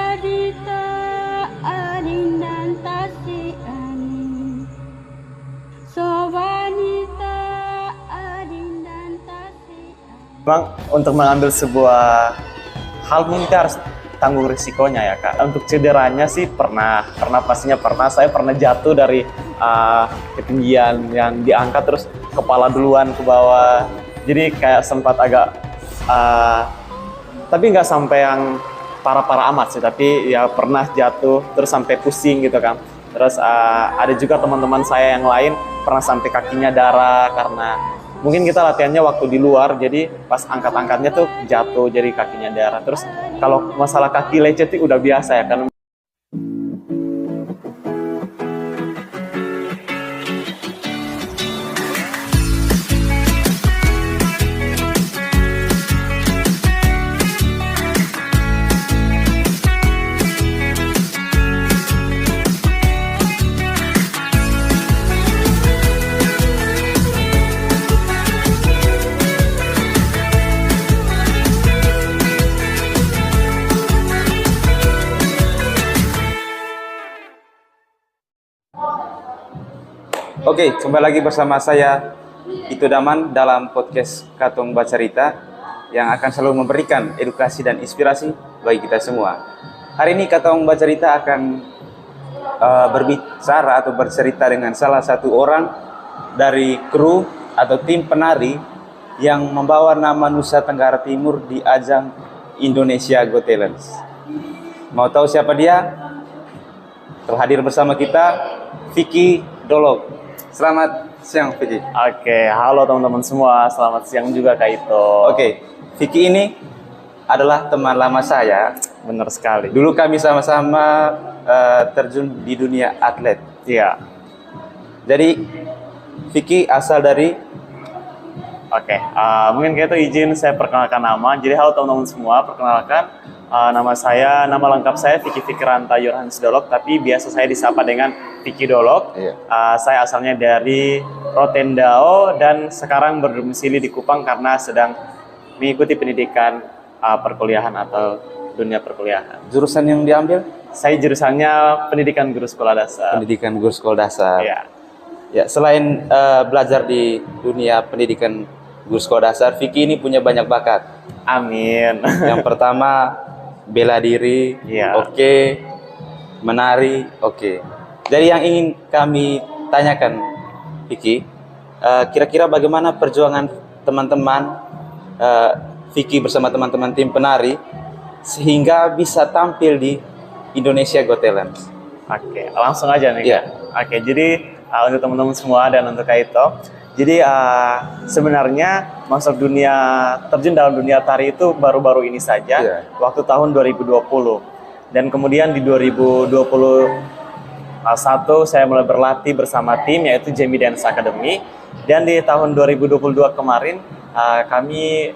Bacarita arindan tasi ani So wanita arindan tasi ani. Memang untuk mengambil sebuah hal mungkin kita harus tanggung risikonya ya Kak. Untuk cederanya sih pernah pastinya pernah. Saya pernah jatuh dari ketinggian yang diangkat terus kepala duluan ke bawah. Jadi kayak sempat agak tapi nggak sampai yang parah-parah amat sih, tapi ya pernah jatuh terus sampai pusing gitu kan. Terus ada juga teman-teman saya yang lain pernah sampai kakinya darah karena mungkin kita latihannya waktu di luar, jadi pas angkat-angkatnya tuh jatuh jadi kakinya darah. Terus kalau masalah kaki lecet itu udah biasa ya kan. Oke, kembali lagi bersama saya Itu Daman dalam podcast Katong Bacarita yang akan selalu memberikan edukasi dan inspirasi bagi kita semua. Hari ini Katong Bacarita akan berbicara atau bercerita dengan salah satu orang dari kru atau tim penari yang membawa nama Nusa Tenggara Timur di ajang Indonesia Got Talent. Mau tahu siapa dia? Terhadir bersama kita Vicky Dolog. Selamat siang, Vicky. Oke, halo teman-teman semua. Selamat siang juga Kak Ito. Oke, Vicky ini adalah teman lama saya. Benar sekali. Dulu kami sama-sama terjun di dunia atlet. Iya. Jadi, Vicky asal dari... Oke, mungkin kayak itu izin saya perkenalkan nama. Jadi halo teman-teman semua, perkenalkan nama lengkap saya Vicky Fikranta Yohanes Dolog, tapi biasa saya disapa dengan Vicky Dolog. Iya. Saya asalnya dari Rotendao dan sekarang berdomisili di Kupang karena sedang mengikuti pendidikan perkuliahan atau dunia perkuliahan. Jurusan yang diambil? Saya jurusannya pendidikan guru sekolah dasar. Pendidikan guru sekolah dasar. Iya. Ya, selain belajar di dunia pendidikan guru sekolah dasar, Vicky ini punya banyak bakat. Amin. Yang pertama, bela diri, Iya. oke. Menari, oke. Jadi yang ingin kami tanyakan, Vicky, kira-kira bagaimana perjuangan teman-teman Vicky bersama teman-teman tim penari sehingga bisa tampil di Indonesia Got Talent? Oke, langsung aja nih. Iya. Kak. Oke, jadi untuk teman-teman semua dan untuk Kak Ito, jadi sebenarnya terjun dalam dunia tari itu baru-baru ini saja, Iya. waktu tahun 2020. Dan kemudian di 2021 saya mulai berlatih bersama tim yaitu Jamie Dance Academy. Dan di tahun 2022 kemarin kami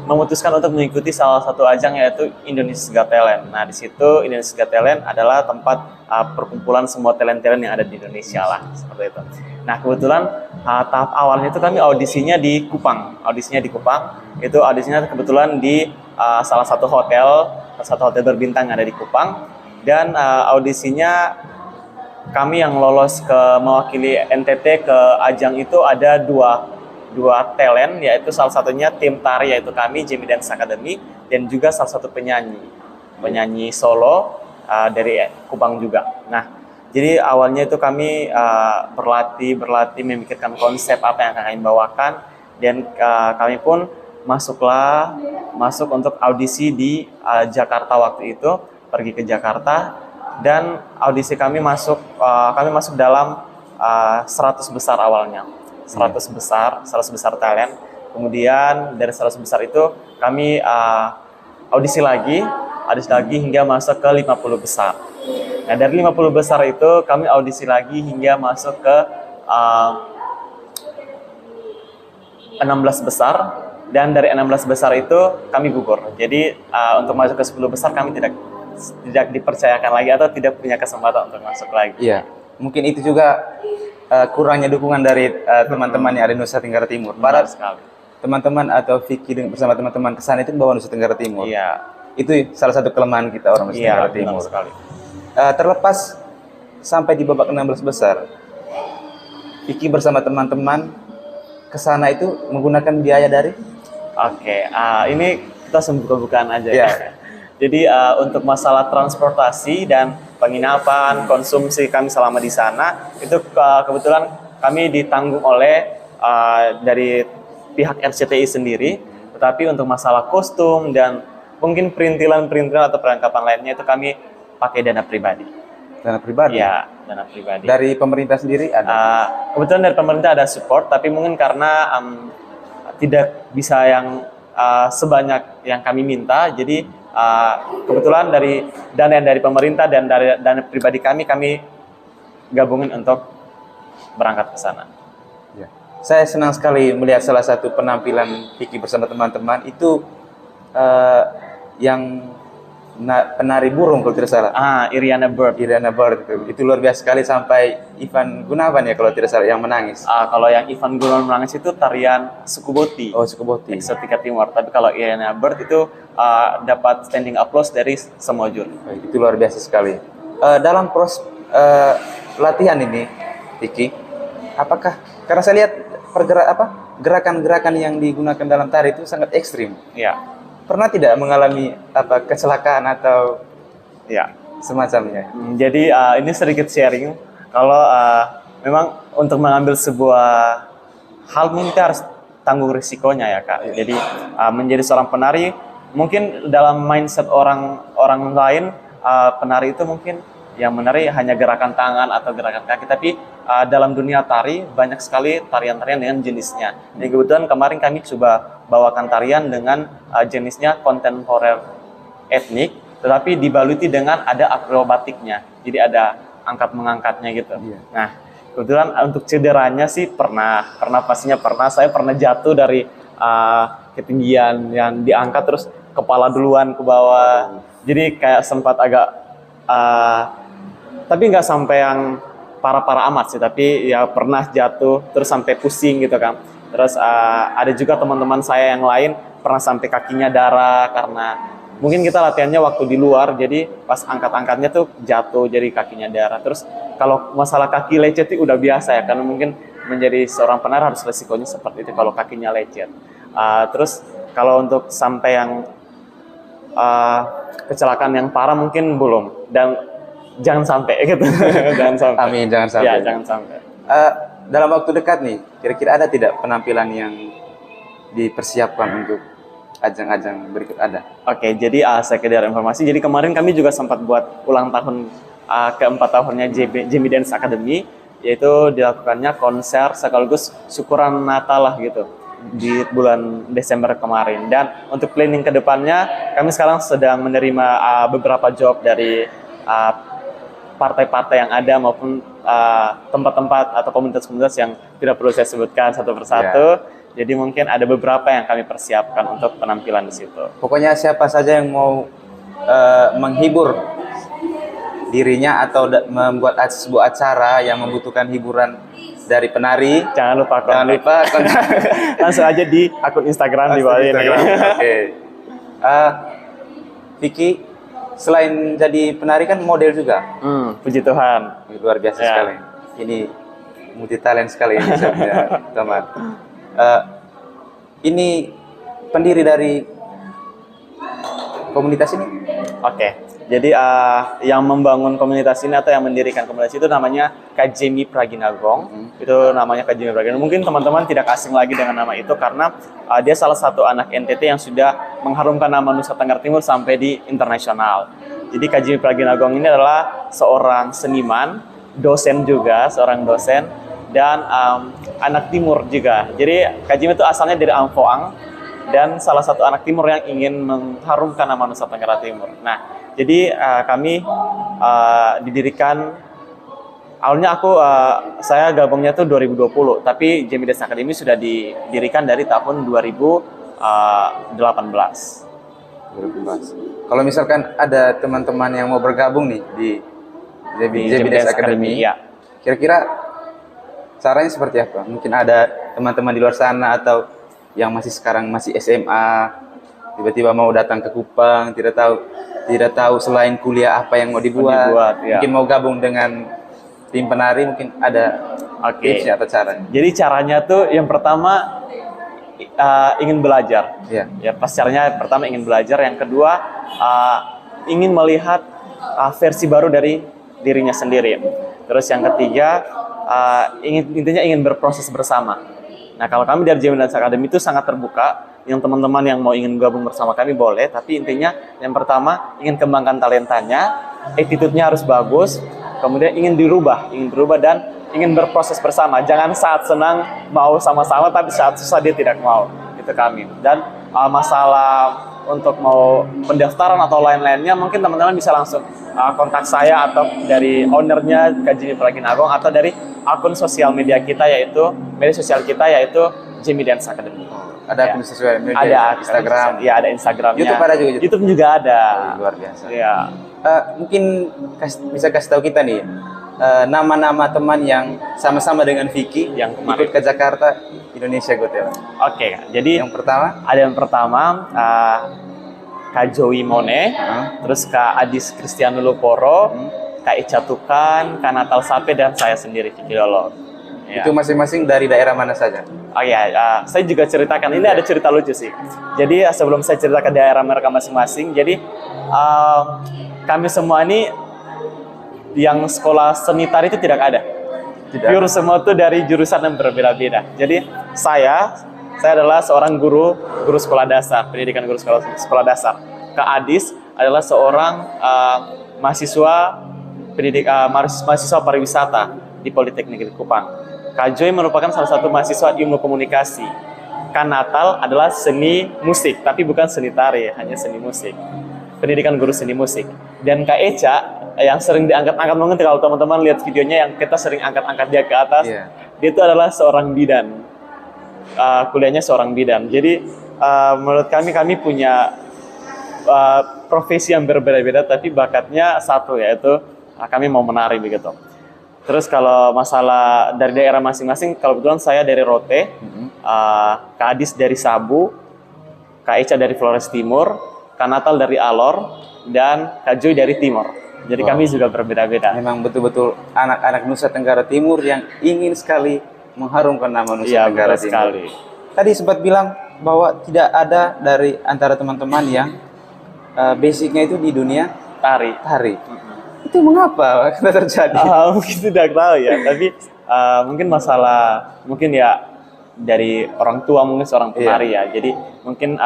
memutuskan untuk mengikuti salah satu ajang yaitu Indonesia Got Talent. Nah, di situ Indonesia Got Talent adalah tempat perkumpulan semua talent-talent yang ada di Indonesia lah, seperti itu. Nah, kebetulan tahap awalnya itu kami audisinya di Kupang. Itu audisinya kebetulan di salah satu hotel berbintang yang ada di Kupang. Dan audisinya kami yang lolos ke mewakili NTT ke ajang itu ada dua talent, yaitu salah satunya tim tari yaitu kami Jamie Dance Academy dan juga salah satu penyanyi solo dari Kupang juga. Nah, jadi awalnya itu kami berlatih memikirkan konsep apa yang akan kami bawakan dan kami pun masuk untuk audisi di Jakarta waktu itu, pergi ke Jakarta dan audisi kami masuk dalam 100 besar awalnya. 100 besar talent. Kemudian dari 100 besar itu kami audisi lagi hingga masuk ke 50 besar. Nah, dari 50 besar itu kami audisi lagi hingga masuk ke 16 besar. Dan dari 16 besar itu kami gugur. Jadi untuk masuk ke 10 besar kami tidak dipercayakan lagi atau tidak punya kesempatan untuk masuk lagi. Iya, mungkin itu juga kurangnya dukungan dari teman-teman yang ada di Nusa Tenggara Timur. Benar sekali. Teman-teman atau Vicky bersama teman-teman kesana itu bawa Nusa Tenggara Timur. Iya. Itu salah satu kelemahan kita orang Nusa Iya, Tenggara benar Timur. sekali. Terlepas sampai di babak 16 besar, Vicky bersama teman-teman ke sana itu menggunakan biaya dari Oke, ini kita buka-bukaan aja Iya. ya. Jadi untuk masalah transportasi dan penginapan, konsumsi kami selama di sana itu kebetulan kami ditanggung oleh dari pihak RCTI sendiri. Tetapi untuk masalah kostum dan mungkin perintilan-perintilan atau perlengkapan lainnya itu kami pakai dana pribadi. dana pribadi. Ya, dana pribadi. Dari pemerintah sendiri ada. Kebetulan dari pemerintah ada support, tapi mungkin karena tidak bisa yang sebanyak yang kami minta, jadi kebetulan dari dana yang dari pemerintah dan dari dana pribadi kami gabungin untuk berangkat ke sana. Ya. Saya senang sekali melihat salah satu penampilan Vicky bersama teman-teman itu yang penari burung kalau tidak salah. Iriana Bird. Iriana Bird itu luar biasa sekali sampai Ivan Gunawan ya kalau tidak salah yang menangis. Kalau yang Ivan Gunawan menangis itu tarian Sukuboti. Oh, Sukuboti. Eksotika Timur. Tapi kalau Iriana Bird itu dapat standing applause dari semua juri. Itu luar biasa sekali. Dalam proses latihan ini, Vicky, apakah karena saya lihat gerakan-gerakan yang digunakan dalam tari itu sangat ekstrim. Ya. Pernah tidak mengalami kecelakaan atau Ya. semacamnya? Jadi ini sedikit sharing. Kalau memang untuk mengambil sebuah hal mungkin kita harus tanggung risikonya ya Kak. Jadi menjadi seorang penari mungkin dalam mindset orang lain penari itu mungkin yang menari hanya gerakan tangan atau gerakan kaki, tapi dalam dunia tari banyak sekali tarian-tarian dengan jenisnya. Dan kebetulan kemarin kami coba bawakan tarian dengan jenisnya kontemporer etnik, tetapi dibaluti dengan ada akrobatiknya. Jadi ada angkat-mengangkatnya gitu. Iya. Nah, kebetulan untuk cederanya sih pastinya pernah. Saya pernah jatuh dari ketinggian yang diangkat terus kepala duluan ke bawah. Jadi kayak sempat agak tapi nggak sampai yang parah-parah amat sih, tapi ya pernah jatuh terus sampai pusing gitu kan. Terus ada juga teman-teman saya yang lain pernah sampai kakinya darah karena mungkin kita latihannya waktu di luar, jadi pas angkat-angkatnya tuh jatuh jadi kakinya darah. Terus kalau masalah kaki lecet itu udah biasa ya, karena mungkin menjadi seorang penari harus resikonya seperti itu kalau kakinya lecet. Terus kalau untuk sampai yang kecelakaan yang parah mungkin belum, dan jangan sampai gitu. Jangan sampai. Amin, jangan sampai. Ya, jangan sampai. Dalam waktu dekat nih, kira-kira ada tidak penampilan yang dipersiapkan untuk ajang-ajang berikut ada? Oke, jadi sekedar informasi. Jadi kemarin kami juga sempat buat ulang tahun keempat tahunnya Jamie Dance Academy, yaitu dilakukannya konser sekaligus syukuran Natal lah gitu di bulan Desember kemarin. Dan untuk planning ke depannya, kami sekarang sedang menerima beberapa job dari partai-partai yang ada maupun tempat-tempat atau komunitas-komunitas yang tidak perlu saya sebutkan satu persatu. Jadi mungkin ada beberapa yang kami persiapkan untuk penampilan di situ. Pokoknya siapa saja yang mau menghibur dirinya atau membuat sebuah acara yang membutuhkan hiburan dari penari, Jangan lupa kontak. langsung aja di akun Instagram di bawah ini. Oke. Vicky, selain jadi penari kan model juga. Puji Tuhan. Luar biasa Ya. sekali. Ini multi talent sekali ini saya punya teman. Ini pendiri dari komunitas ini. Oke. Jadi yang membangun komunitas ini atau yang mendirikan komunitas itu namanya Kak Jamie Praginagong. Itu namanya Kak Jamie Praginagong. Mungkin teman-teman tidak asing lagi dengan nama itu karena dia salah satu anak NTT yang sudah mengharumkan nama Nusa Tenggara Timur sampai di internasional. Jadi Kak Jamie Praginagong ini adalah seorang seniman, dosen juga, seorang dosen, dan anak timur juga. Jadi Kak Jamie itu asalnya dari Amphoang dan salah satu anak timur yang ingin mengharumkan nama Nusa Tenggara Timur. Nah, jadi kami didirikan, awalnya saya gabungnya tuh 2020, tapi Jamie Dance Academy sudah didirikan dari tahun 2018. Kalau misalkan ada teman-teman yang mau bergabung nih di Jamie Dance Academy, ya. Kira-kira caranya seperti apa? Mungkin ada teman-teman di luar sana atau yang masih sekarang masih SMA tiba-tiba mau datang ke Kupang, tidak tahu selain kuliah apa yang mau dibuat, ya. mungkin mau gabung dengan tim penari, mungkin ada tipsnya atau caranya. Jadi caranya tuh yang pertama ingin belajar. Iya. Ya, pas caranya pertama ingin belajar, yang kedua ingin melihat versi baru dari dirinya sendiri. Terus yang ketiga intinya ingin berproses bersama. Nah, kalau kami dari Gemini Dance Academy itu sangat terbuka. Yang teman-teman yang mau ingin gabung bersama kami boleh, tapi intinya yang pertama ingin kembangkan talentanya, attitude-nya harus bagus, kemudian ingin dirubah dan ingin berproses bersama. Jangan saat senang mau sama-sama, tapi saat susah dia tidak mau. Itu kami. Dan masalah untuk mau pendaftaran atau lain-lainnya, mungkin teman-teman bisa langsung kontak saya atau dari ownernya Kak Jimmy Praginagong, atau dari akun sosial media kita, yaitu media sosial kita yaitu Gemini Dance Academy. Ada akun sosial media, ada Instagram. Iya, ada Instagramnya. YouTube ada juga. YouTube juga ada. Luar biasa. Iya. Mungkin bisa kasih tahu kita nih nama-nama teman yang sama-sama dengan Vicky yang kemarin ikut ke Jakarta Indonesia Got Talent. Oke, jadi Yang pertama ada yang pertama Kak Joey Mone, terus Kak Adis Kristiano Luporo, Kak Ica Tukan, Kak Natal Sape, dan saya sendiri Vicky Lolo. Ya. itu masing-masing dari daerah mana saja? Oh ya, saya juga ceritakan. Ini ada cerita lucu sih. Jadi sebelum saya cerita ke daerah mereka masing-masing, jadi kami semua ini yang sekolah seni tari itu tidak ada. Pure semua itu dari jurusan yang berbeda-beda. Jadi saya adalah seorang guru sekolah dasar, pendidikan guru sekolah dasar. Kak Adis adalah seorang mahasiswa mahasiswa pariwisata di Politeknik Kupang. Kak Joy merupakan salah satu mahasiswa ilmu komunikasi. Kak Natal adalah seni musik, tapi bukan seni tari, hanya seni musik. Pendidikan guru seni musik. Dan Kak Eca yang sering diangkat-angkat, mungkin kalau teman-teman lihat videonya yang kita sering angkat-angkat dia ke atas, dia itu adalah seorang bidan. Kuliahnya seorang bidan. Jadi menurut kami punya profesi yang berbeda-beda, tapi bakatnya satu, yaitu kami mau menari begitu. Terus kalau masalah dari daerah masing-masing, kalau kebetulan saya dari Rote, Kak Adis dari Sabu, Kak Eca dari Flores Timur, Kak Natal dari Alor, dan Kak Joy dari Timur. Jadi kami juga berbeda-beda. Memang betul-betul anak-anak Nusa Tenggara Timur yang ingin sekali mengharumkan nama Nusa Tenggara Timur. Sekali. Tadi sempat bilang bahwa tidak ada dari antara teman-teman yang basicnya itu di dunia tari. Itu mengapa terjadi? Mungkin tidak tahu ya, tapi mungkin ya dari orang tua, mungkin seorang penari ya. Jadi mungkin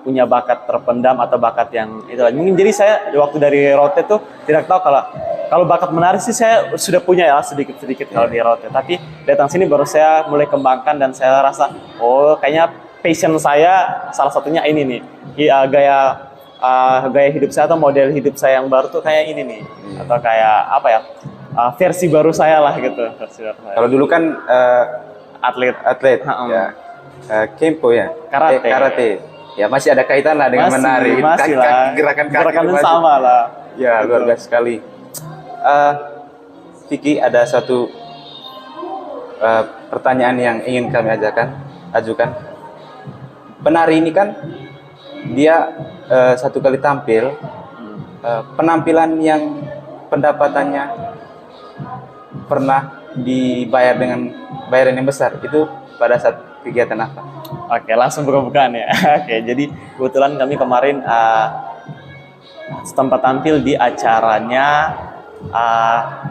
punya bakat terpendam atau bakat yang itu. Mungkin jadi saya waktu dari Rote tuh tidak tahu kalau bakat menari sih saya sudah punya ya sedikit-sedikit kalau di Rote. Tapi datang sini baru saya mulai kembangkan, dan saya rasa kayaknya passion saya salah satunya ini nih, gaya hidup saya atau model hidup saya yang baru tuh kayak ini nih, atau kayak apa ya, versi baru saya lah gitu. Kalau dulu kan atlet ya, kempo ya, karate ya, masih ada kaitan lah dengan menari, masih lah, gerakan kaki sama lah ya. Luar biasa sekali. Vicky, ada satu pertanyaan yang ingin kami ajukan. Penari ini kan dia satu kali tampil, penampilan yang pendapatannya pernah dibayar dengan bayaran yang besar, itu pada saat kegiatan apa? Oke, langsung buka-bukaan ya. Oke, jadi kebetulan kami kemarin sempat tampil di acaranya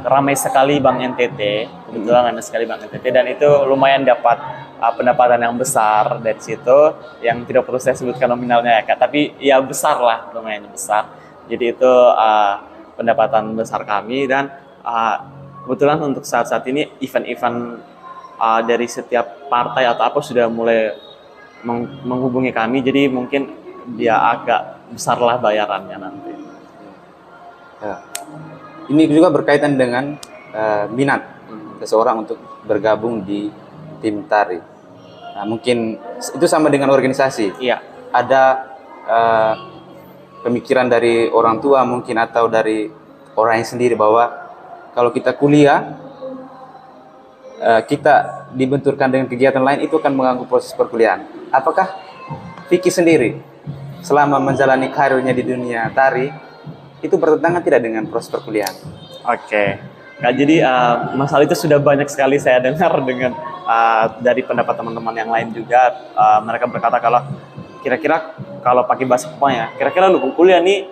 ramai sekali Bank NTT. Kebetulan ramai sekali Bank NTT, dan itu lumayan dapat pendapatan yang besar dari situ, yang tidak perlu saya sebutkan nominalnya ya Kak, tapi ya besar lah, lumayan besar. Jadi itu pendapatan besar kami, dan kebetulan untuk saat-saat ini event-event dari setiap partai atau apa sudah mulai menghubungi kami, jadi mungkin dia agak besar lah bayarannya nanti. Ya. Ini juga berkaitan dengan minat seseorang untuk bergabung di tim tari. Nah, mungkin itu sama dengan organisasi. Iya. Ada pemikiran dari orang tua mungkin, atau dari orang yang sendiri, bahwa kalau kita kuliah, kita dibenturkan dengan kegiatan lain, itu akan mengganggu proses perkuliahan. Apakah Vicky sendiri selama menjalani karirnya di dunia tari itu bertentangan tidak dengan proses perkuliahan? Oke. Nah, jadi masalah itu sudah banyak sekali saya dengar dengan dari pendapat teman-teman yang lain juga. Mereka berkata kalau kira-kira kalau pakai bahasa Jepangnya, kira-kira lu kuliah nih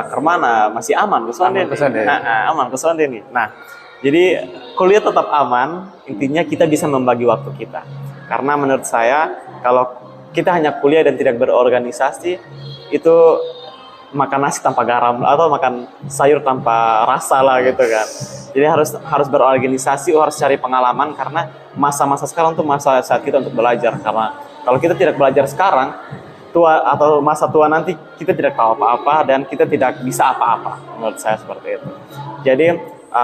kemana? Masih aman kesulitan nih? Aman kesulitan nih. Nah, jadi kuliah tetap aman. Intinya kita bisa membagi waktu kita. Karena menurut saya kalau kita hanya kuliah dan tidak berorganisasi itu makan nasi tanpa garam atau makan sayur tanpa rasa lah gitu kan. Jadi harus berorganisasi, harus cari pengalaman karena masa-masa sekarang tuh masa saat kita untuk belajar. Karena kalau kita tidak belajar sekarang, tua atau masa tua nanti kita tidak tahu apa-apa dan kita tidak bisa apa-apa. Menurut saya seperti itu. Jadi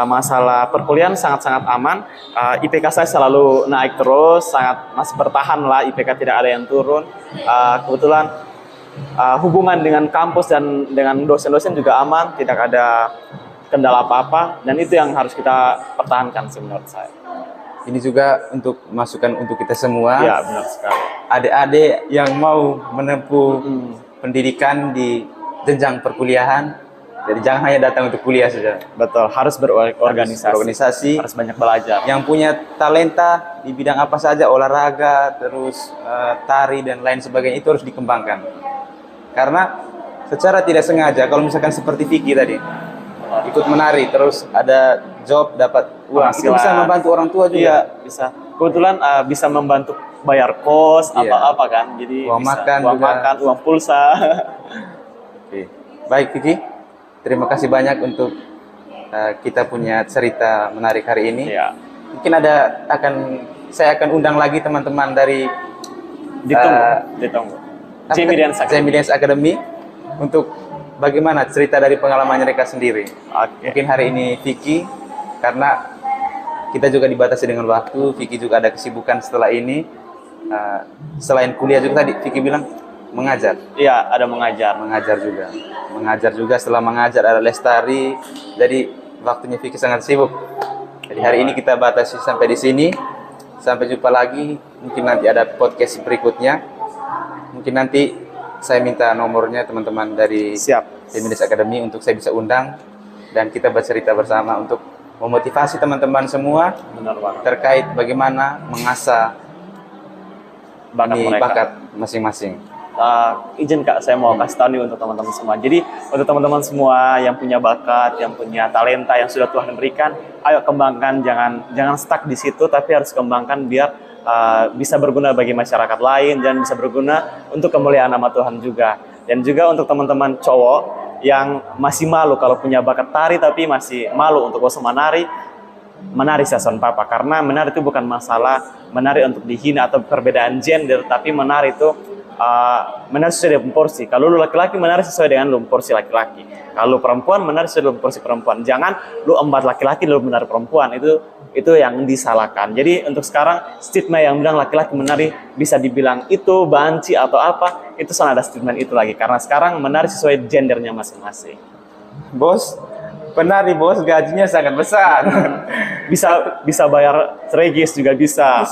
masalah perkuliahan sangat-sangat aman. IPK saya selalu naik terus, sangat masih bertahan lah. IPK tidak ada yang turun. Kebetulan hubungan dengan kampus dan dengan dosen-dosen juga aman, tidak ada kendala apa-apa, dan itu yang harus kita pertahankan sih menurut saya. Ini juga untuk masukan untuk kita semua. Ya, benar sekali. Adik-adik yang mau menempuh pendidikan di jenjang perkuliahan, jadi jangan hanya datang untuk kuliah saja. Betul, harus berorganisasi, harus banyak belajar. Yang punya talenta di bidang apa saja, olahraga, terus tari dan lain sebagainya, itu harus dikembangkan. Karena secara tidak sengaja, kalau misalkan seperti Vicky tadi, ikut menari, terus ada job, dapat uang, itu bisa membantu orang tua juga. Iya, bisa. Kebetulan bisa membantu bayar kos, apa-apa kan. Jadi uang bisa, makan, uang pulsa. Oke. Baik Vicky, terima kasih banyak untuk kita punya cerita menarik hari ini. Iya. Mungkin saya akan undang lagi teman-teman dari Ditunggu. Jamie Dance Academy untuk bagaimana cerita dari pengalamannya mereka sendiri. Mungkin hari ini Vicky, karena kita juga dibatasi dengan waktu, Vicky juga ada kesibukan setelah ini. Selain kuliah juga tadi Vicky bilang mengajar. Iya, ada mengajar. Mengajar juga, setelah mengajar ada lestari. Jadi waktunya Vicky sangat sibuk. Jadi hari ini kita batasi sampai di sini. Sampai jumpa lagi. Mungkin nanti ada podcast berikutnya. Mungkin nanti saya minta nomornya teman-teman dari Jamie Dance Academy untuk saya bisa undang dan kita bercerita bersama untuk memotivasi teman-teman semua terkait bagaimana mengasah bakat masing-masing. Izin Kak, saya mau kasih tahu nih untuk teman-teman semua. Jadi untuk teman-teman semua yang punya bakat, yang punya talenta yang sudah Tuhan berikan, ayo kembangkan, jangan stuck di situ, tapi harus kembangkan biar bisa berguna bagi masyarakat lain dan bisa berguna untuk kemuliaan nama Tuhan juga. Dan juga untuk teman-teman cowok yang masih malu kalau punya bakat tari tapi masih malu untuk usah menari sason papa, karena menari itu bukan masalah menari untuk dihina atau perbedaan gender, tapi menari itu menari sesuai dengan porsi. Kalau lu laki-laki menari sesuai dengan lu porsi laki-laki. Kalau perempuan menari sesuai dengan porsi perempuan. Jangan lu embat laki-laki lu menari perempuan, itu yang disalahkan. Jadi untuk sekarang stigma yang bilang laki-laki menari bisa dibilang itu banci atau apa, itu salah, ada statement itu lagi karena sekarang menari sesuai gendernya masing-masing. Bos, penari bos gajinya sangat besar. bisa bayar regis juga bisa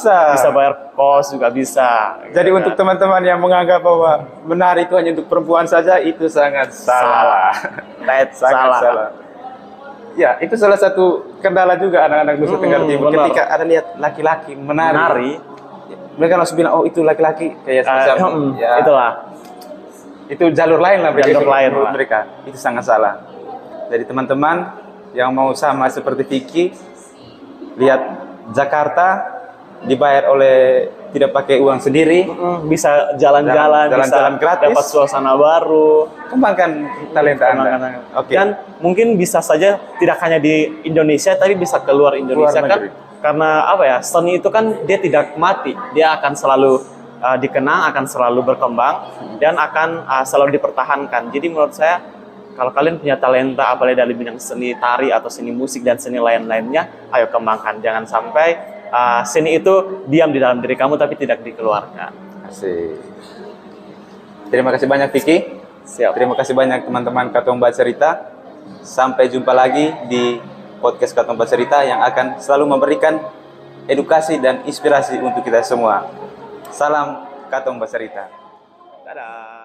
bayar kos juga bisa. Jadi untuk teman-teman yang menganggap bahwa menari itu hanya untuk perempuan saja, itu sangat salah. Sangat salah. Ya, itu salah satu kendala juga anak-anak Nusa Tenggara Timur. Ketika ada lihat laki-laki menari, mereka langsung bilang, oh itu laki-laki kayak semacam. Itulah. Itu jalur lain lah menurut mereka. Itu sangat salah. Jadi teman-teman yang mau sama seperti Vicky, lihat Jakarta dibayar oleh tidak pakai uang sendiri, bisa jalan-jalan gratis, dapat suasana baru, kembangkan talenta Anda. Okay. Dan mungkin bisa saja tidak hanya di Indonesia, tapi bisa keluar Indonesia kan, karena apa ya, seni itu kan dia tidak mati, dia akan selalu dikenang, akan selalu berkembang dan akan selalu dipertahankan. Jadi menurut saya kalau kalian punya talenta apalagi dari bidang seni tari atau seni musik dan seni lain-lainnya, ayo kembangkan. Jangan sampai seni itu diam di dalam diri kamu tapi tidak dikeluarkan. Asik. Terima kasih banyak Vicky. Siap. Terima kasih banyak teman-teman Katomba Cerita. Sampai jumpa lagi di podcast Katomba Cerita yang akan selalu memberikan edukasi dan inspirasi untuk kita semua. Salam Katomba Cerita. Dadah.